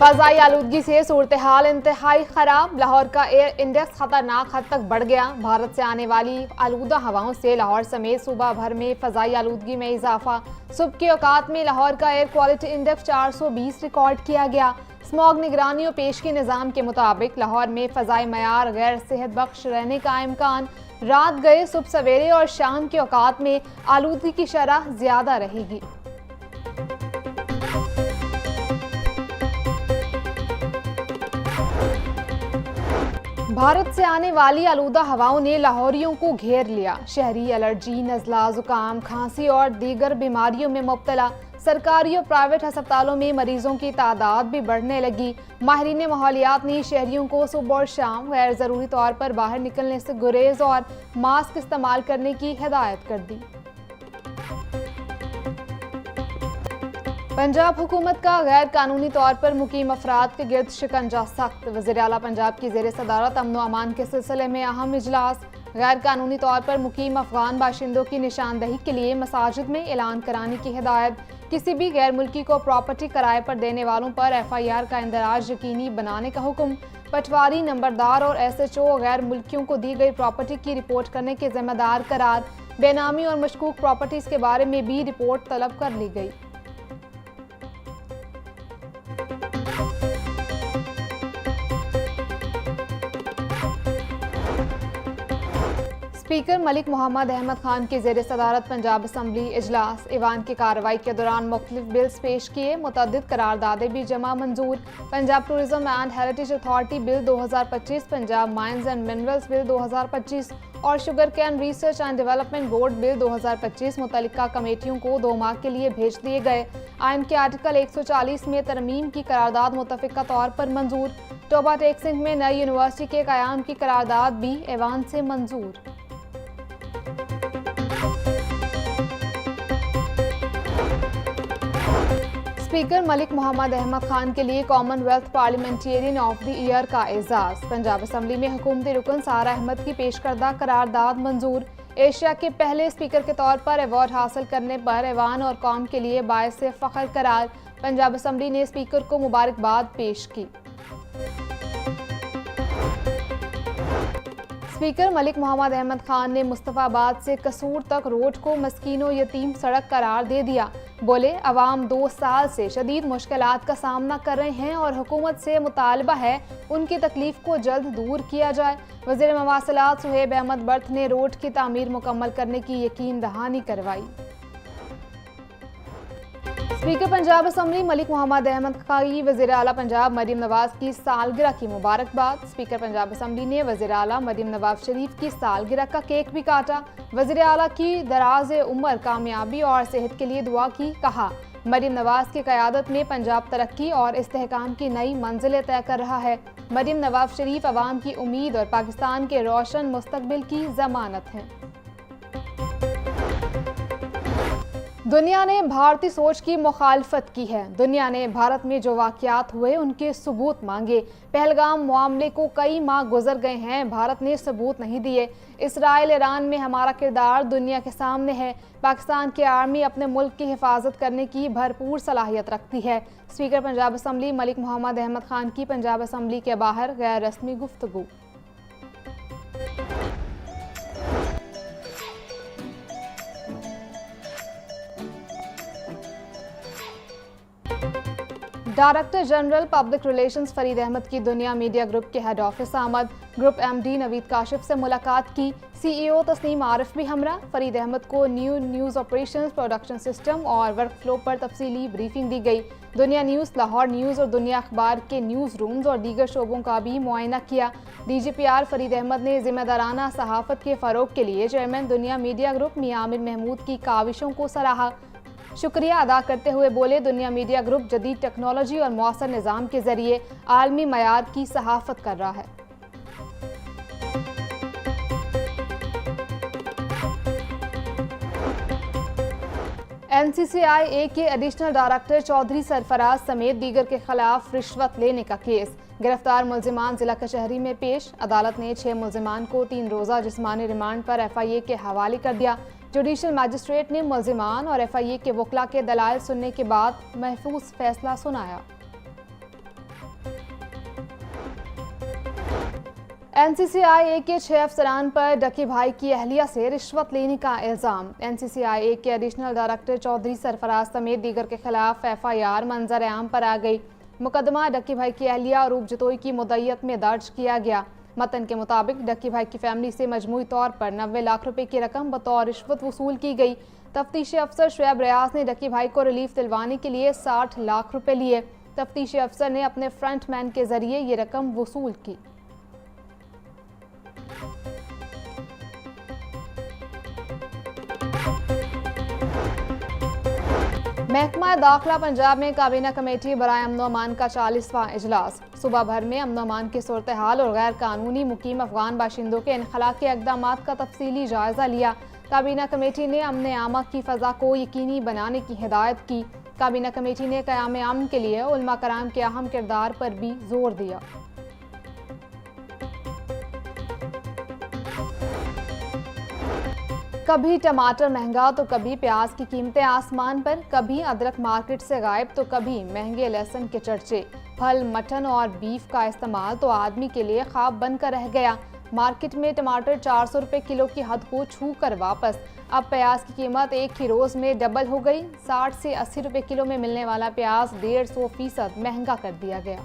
फ़ज़ाई आलूदगी से सूरत हाल इंतहाई ख़राब। लाहौर का एयर इंडेक्स खतरनाक हद तक बढ़ गया। भारत से आने वाली आलूदा हवाओं से लाहौर समेत सूबा भर में फ़ज़ाई आलूदगी में इजाफा। सुबह के औकात में लाहौर का एयर क्वालिटी इंडेक्स 420 रिकॉर्ड किया गया। स्मॉग निगरानी और पेशगी निज़ाम के मुताबिक लाहौर में फ़ज़ाई मयार गैर सेहत बख्श रहने का इम्कान। रात गए सुबह सवेरे और शाम के औकात में आलूदगी की शरह ज़्यादा रहेगी। भारत से आने वाली आलूदा हवाओं ने लाहौरियों को घेर लिया। शहरी एलर्जी, नज़ला, जुकाम, खांसी और दीगर बीमारियों में मुब्तला। सरकारी और प्राइवेट अस्पतालों में मरीजों की तादाद भी बढ़ने लगी। माहिरीन माहौलियात ने शहरियों को सुबह और शाम गैर ज़रूरी तौर पर बाहर निकलने से गुरेज और मास्क इस्तेमाल करने की हिदायत कर दी। पंजाब हुकूमत का गैर कानूनी तौर पर मुकीम अफराद के गिर्द शिकंजा सख्त। वज़ीर आला पंजाब की ज़ेर सदारत अमन व अमान के सिलसिले में अहम इजलास। गैर कानूनी तौर पर मुकीम अफगान बाशिंदों की निशानदही के लिए मसाजिद में ऐलान कराने की हिदायत। किसी भी गैर मुल्की को प्रॉपर्टी किराए पर देने वालों पर FIR का इंदराज यकीनी बनाने का हुक्म। पटवारी, नंबरदार और SHO गैर मुल्कियों को दी गई प्रॉपर्टी की रिपोर्ट करने के जिम्मेदार करार। बेनामी और मशकूक प्रॉपर्टीज के बारे में भी रिपोर्ट तलब कर ली गई। स्पीकर मलिक मोहम्मद अहमद खान की ज़ेर सदारत पंजाब असम्बली इजलास। ईवान की कार्रवाई के दौरान मुख्तलिफ बिल्स पेश किए। मुतअद्दिद करारदादें भी जमा मंजूर। Punjab tourism and heritage authority bill 2025, Punjab mines and minerals bill 2025 और sugar cane research and development board bill 2025 मुतल्लिका कमेटियों को 2 माह के लिए भेज दिए गए। आइन के आर्टिकल 140 में तरमीम की करारदाद मुतफ़िका तौर पर मंजूर। टोबा टेक्सिंग में नई यूनिवर्सिटी के क़याम की करारदाद भी ऐवान से मंजूर। स्पीकर मलिक मोहम्मद अहमद खान के लिए Commonwealth parliamentarian of the year का एजाज। पंजाब असम्बली में हुकूमती रुकन सारा अहमद की पेश करदा करारदाद मंजूर। एशिया के पहले स्पीकर के तौर पर अवार्ड हासिल करने पर ऐवान और कौम के लिए बायस फ़ख्र करार। पंजाब असम्बली ने स्पीकर को मुबारकबाद पेश की। स्पीकर मलिक मोहम्मद अहमद खान ने मुस्तफ़ाबाद से कसूर तक रोड को मस्कीन व यतीम सड़क करार दे दिया। बोले, अवाम 2 साल से शदीद मुश्किलात का सामना कर रहे हैं और हुकूमत से मुतालबा है उनकी तकलीफ को जल्द दूर किया जाए। वज़ीर मवासिलात सुहेब अहमद बर्थ ने रोड की तामीर मुकम्मल करने की यकीन दहानी करवाई। स्पीकर पंजाब असम्बली मलिक मोहम्मद अहमद की वज़ीर आला पंजाब मरीम नवाज की सालगिरह की मुबारकबाद। स्पीकर पंजाब असम्बली ने वज़ीर आला मरीम नवाज शरीफ की सालगिरह का केक भी काटा। वज़ीर आला की दराज उम्र, कामयाबी और सेहत के लिए दुआ की। कहा, मरीम नवाज की क़यादत में पंजाब तरक्की और इस्तेहकाम की नई मंजिलें तय कर रहा है। मरीम नवाज शरीफ अवाम की उम्मीद और पाकिस्तान के रोशन मुस्तकबिल की ज़मानत हैं। दुनिया ने भारतीय सोच की मुखालफत की है। दुनिया ने भारत में जो वाक़यात हुए उनके सबूत मांगे। पहलगाम मामले को कई माह गुजर गए हैं, भारत ने सबूत नहीं दिए। इसराइल ईरान में हमारा किरदार दुनिया के सामने है। पाकिस्तान की आर्मी अपने मुल्क की हिफाजत करने की भरपूर सलाहियत रखती है। स्पीकर पंजाब असम्बली मलिक मोहम्मद अहमद खान की पंजाब असम्बली के बाहर गैर रस्मी गुफ्तगू। Director general public relations Farid Ahmad की दुनिया मीडिया ग्रुप के हेड ऑफिस आमद। ग्रुप MD नवीद काशिफ से मुलाकात की। CEO तस्नीम आरिफ भी हमरा। फरीद अहमद को न्यूज़ ऑपरेशंस, प्रोडक्शन सिस्टम और वर्क फ्लो पर तफसीली ब्रीफिंग दी गई। दुनिया न्यूज़, लाहौर न्यूज़ और दुनिया अखबार के न्यूज़ रूम्स और दीगर शोबों का भी मुआयना किया। DGPR फरीद अहमद ने जिम्मेदाराना सहाफ़त के फ़रोग के लिए चेयरमैन दुनिया मीडिया ग्रुप मियां आमिर महमूद की काविशों को सराहा। शुक्रिया अदा करते हुए बोले, दुनिया मीडिया ग्रुप जदीद टेक्नोलॉजी और मौसर निज़ाम के जरिए आलमी मयार की सहाफ़त कर रहा है। NCCIA के एडिशनल डायरेक्टर चौधरी सरफराज समेत दीगर के खिलाफ रिश्वत लेने का केस। गिरफ्तार मुल्जिमान जिला कचहरी में पेश। अदालत ने 6 मुल्जिमान को 3 रोज़ा जिस्मानी रिमांड पर FIA के हवाले कर दिया। जुडिशल मजिस्ट्रेट ने मुल्जिमान और FIA के वकला के दलाइल सुनने के बाद महफूज फैसला सुनाया। एनसीसीआई के 6 अफसरान पर डकी भाई की अहलिया से रिश्वत लेने का इल्जाम। एनसीसीआई के एडिशनल डायरेक्टर चौधरी सरफराज समेत दीगर के खिलाफ FIR मंजर आम पर आ गई। मुकदमा डकी भाई की अहलिया और उपजतोई की मुद्दत में दर्ज किया गया। मतन के मुताबिक डकी भाई की फैमिली से मजमूई तौर पर 90 लाख रुपए की रकम बतौर रिश्वत वसूल की गई। तफ्तीशी अफसर शुएब रियाज ने डकी भाई को रिलीफ दिलवाने के लिए 60 लाख रुपए लिए। तफ्तीशी अफसर ने अपने फ्रंट मैन के जरिए ये रकम वसूल की। महकमा दाखिला पंजाब में काबीना कमेटी बराए अमन अमान का 40वां इजलास। सुबह भर में अमन अमान की सूरत हाल और गैर कानूनी मुकीम अफगान बाशिंदों के इनखला के इकदाम का तफसीली जायजा लिया। काबीना कमेटी ने अमन आमा की फ़ज़ा को यकीनी बनाने की हिदायत की। काबीना कमेटी ने क़याम अमन के लिए उलमा कराम के अहम किरदार पर भी जोर दिया। कभी टमाटर महंगा तो कभी प्याज की कीमतें आसमान पर, कभी अदरक मार्केट से गायब तो कभी महंगे लहसुन के चर्चे। फल, मटन और बीफ का इस्तेमाल तो आदमी के लिए ख्वाब बनकर रह गया। मार्केट में टमाटर 400 रुपये किलो की हद को छू कर वापस। अब प्याज की कीमत एक ही रोज में डबल हो गई। 60 से 80 रुपये किलो में मिलने वाला प्याज 150% महंगा कर दिया गया।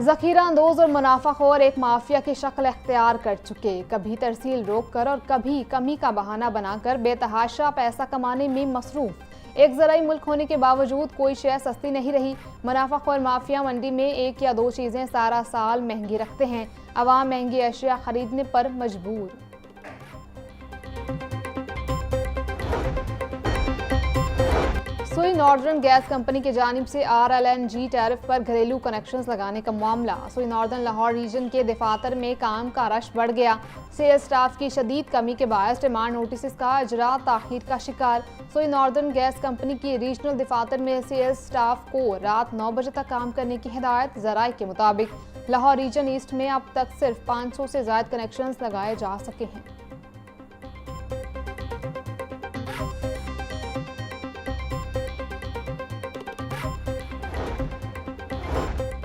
जखीरा अंदोज और मुनाफाखोर एक माफिया की शक्ल अख्तियार कर चुके, कभी तरसील रोक कर और कभी कमी का बहाना बनाकर बेतहाशा पैसा कमाने में मसरूफ। एक ज़राई मुल्क होने के बावजूद कोई शय सस्ती नहीं रही। मुनाफाखोर माफिया मंडी में एक या दो चीज़ें सारा साल महंगी रखते हैं। अवाम महंगी अशिया खरीदने पर मजबूर। सुई नॉर्दर्न गैस कंपनी की जानिब से RLNG टैरिफ पर घरेलू कनेक्शंस लगाने का मामला। सुई नॉर्दर्न लाहौर रीजन के दफातर में काम का रश बढ़ गया। सेल्स स्टाफ की शदीद कमी के बायस डिमांड नोटिस का इजरा ताखीर का शिकार। सुई नॉर्दर्न गैस कंपनी की रीजनल दफातर में सेल्स स्टाफ को रात 9 बजे तक काम करने की हिदायत। ज़राए के मुताबिक लाहौर रीजन ईस्ट में अब तक सिर्फ 500 से ज़ायद कनेक्शंस लगाए जा सके हैं।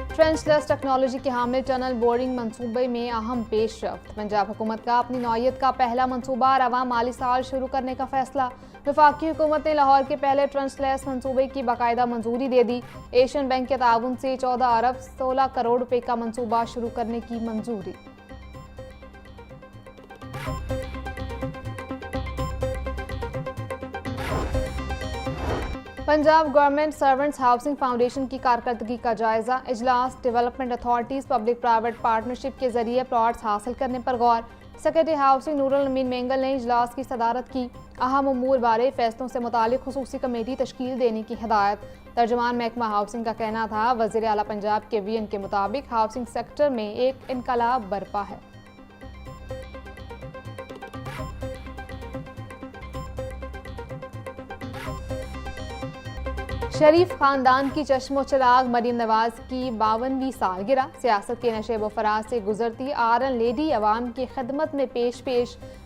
ट्रेंचलेस टेक्नोलॉजी के हामिल टनल बोरिंग मंसूबे में अहम पेशरफ्त। पंजाब हुकूमत का अपनी नौयत का पहला मंसूबा रवा माली साल शुरू करने का फैसला। वफाकी हुकूमत ने लाहौर के पहले ट्रेंचलेस मंसूबे की बाकायदा मंजूरी दे दी। एशियन बैंक के ताउन से 14 अरब 16 करोड़ रुपए का मंसूबा शुरू करने की मंजूरी। Punjab government servants housing foundation की कारकर्दगी का जायजा। इजलास। Development authorities public private partnership के जरिए प्लॉट्स हासिल करने पर गौर। सेक्रेटरी हाउसिंग नूरुल अमीन मेंगल ने इजलास की सदारत की। अहम उमूर बारे फैसलों से मुतालिक खुसूसी कमेटी तश्कील देने की हिदायत। तर्जुमान महकमा हाउसिंग का कहना था, वज़ीर आला पंजाब के VN के मुताबिक हाउसिंग सेक्टर में एक इनकलाब बरपा है। शरीफ खानदान की चश्मो चिराग मरीम नवाज की 52वीं सालगिरह। सियासत के नशे व फराज से गुजरती आयरन लेडी अवाम की खिदमत में पेश।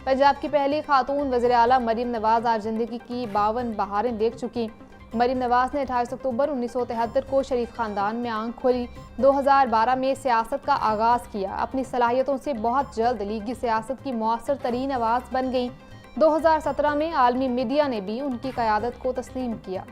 पंजाब की पहली खातून वज़ीर आला मरीम नवाज आज जिंदगी की 52 बहारें देख चुकी। मरीम नवाज ने 28 अक्टूबर 1973 को शरीफ खानदान में आंख खोली। 2012 में सियासत का आगाज किया। अपनी सलाहियतों से बहुत जल्द लीगी सियासत की मौसर तरीन आवाज़ बन गई। 2017 में आलमी मीडिया ने भी उनकी क़यादत को तस्लीम किया।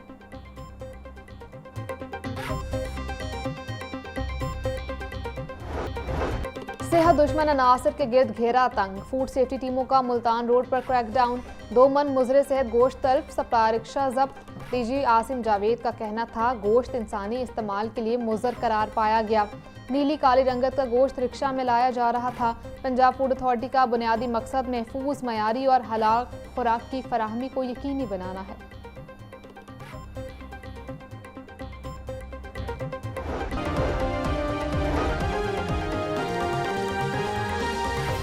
सेहत दुश्मन अनासर के गिर्द घेरा तंग। फूड सेफ्टी टीमों का मुल्तान रोड पर क्रैकडाउन। 2 मन मुजरे सेहत गोश्त तल्फ। सप्लाई रिक्शा जब्त। DG आसिम जावेद का कहना था, गोश्त इंसानी इस्तेमाल के लिए मुज़र करार पाया गया। नीली काली रंगत का गोश्त रिक्शा में लाया जा रहा था। पंजाब फूड अथॉरिटी का बुनियादी मकसद महफूज, मयारी और हलाल खुराक की फराहमी को यकीनी बनाना है।